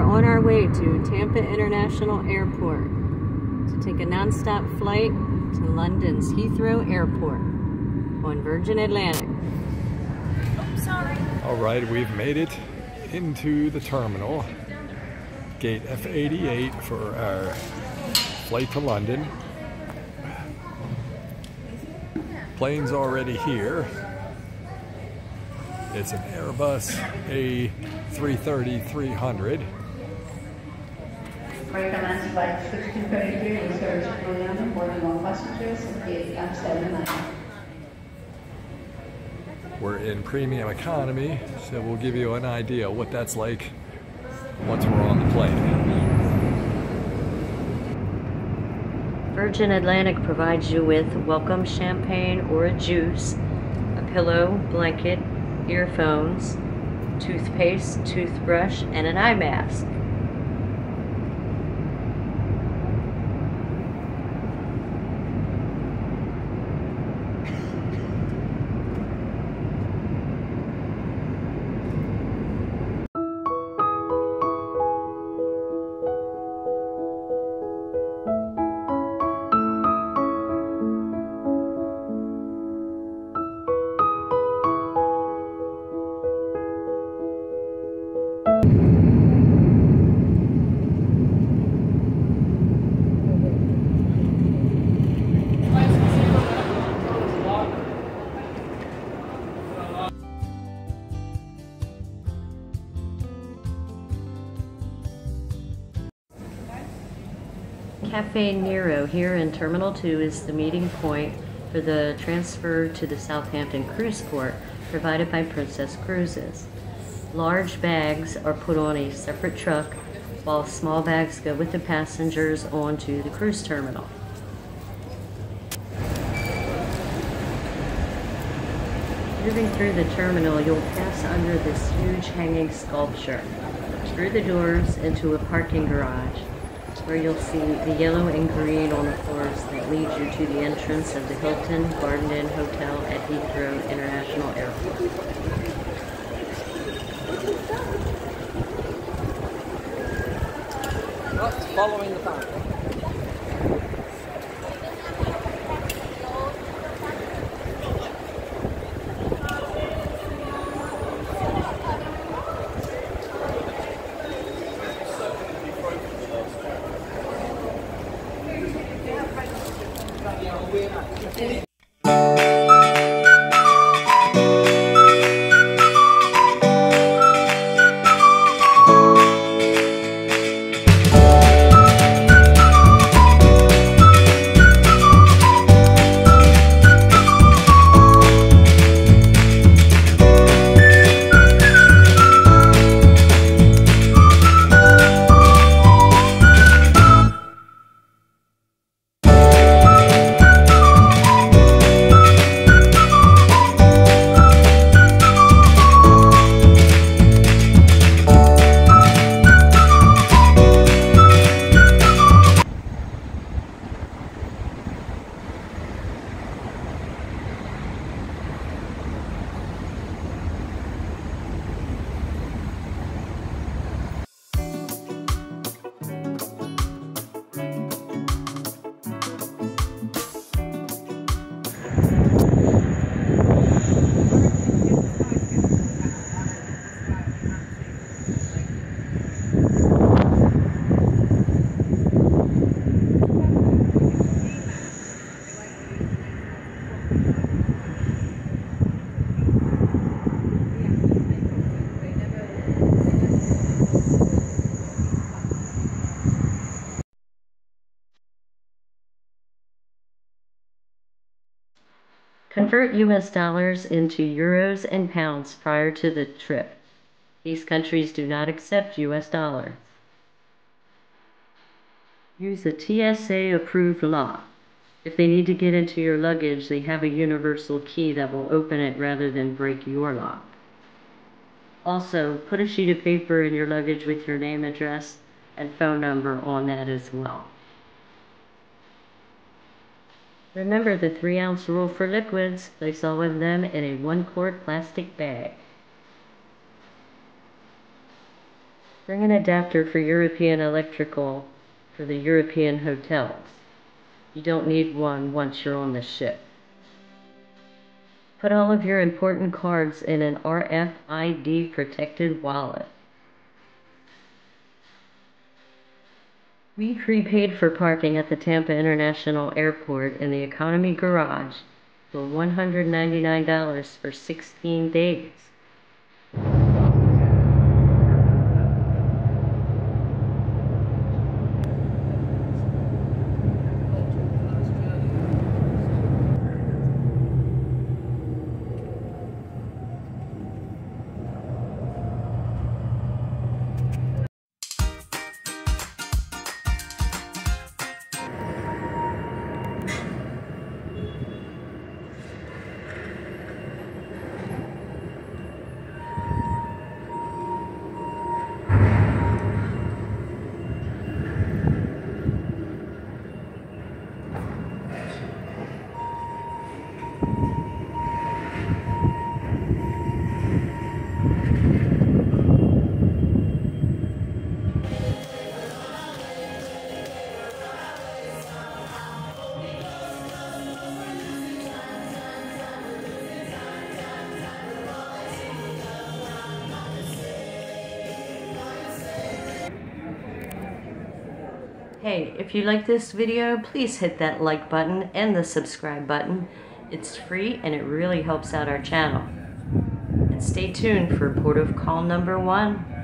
are on our way to Tampa International Airport to take a non-stop flight to London's Heathrow Airport on Virgin Atlantic. Oh, sorry. All right, we've made it into the terminal, gate F88 for our flight to London. Plane's already here. It's an Airbus A330-300. Recommends flight 1633 with service to London, boarding all passengers at gate F79. We're in premium economy, so we'll give you an idea what that's like once we're on the plane. Virgin Atlantic provides you with welcome champagne or a juice, a pillow, blanket, earphones, toothpaste, toothbrush, and an eye mask. Cafe Nero here in Terminal 2 is the meeting point for the transfer to the Southampton cruise port provided by Princess Cruises. Large bags are put on a separate truck while small bags go with the passengers onto the cruise terminal. Moving through the terminal, you'll pass under this huge hanging sculpture, through the doors into a parking garage, where you'll see the yellow and green on the floors that lead you to the entrance of the Hilton Garden Inn Hotel at Heathrow International Airport. Following the back. Convert US dollars into euros and pounds prior to the trip. These countries do not accept US dollars. Use a TSA approved lock. If they need to get into your luggage, they have a universal key that will open it rather than break your lock. Also, put a sheet of paper in your luggage with your name, address, and phone number on that as well. Remember the 3-ounce rule for liquids. Place all of them in a 1-quart plastic bag. Bring an adapter for European electrical for the European hotels. You don't need one once you're on the ship. Put all of your important cards in an RFID protected wallet. We prepaid for parking at the Tampa International Airport in the economy garage for $199 for 16 days. Hey, if you like this video, please hit that like button and the subscribe button. It's free and it really helps out our channel. And stay tuned for port of call number 1.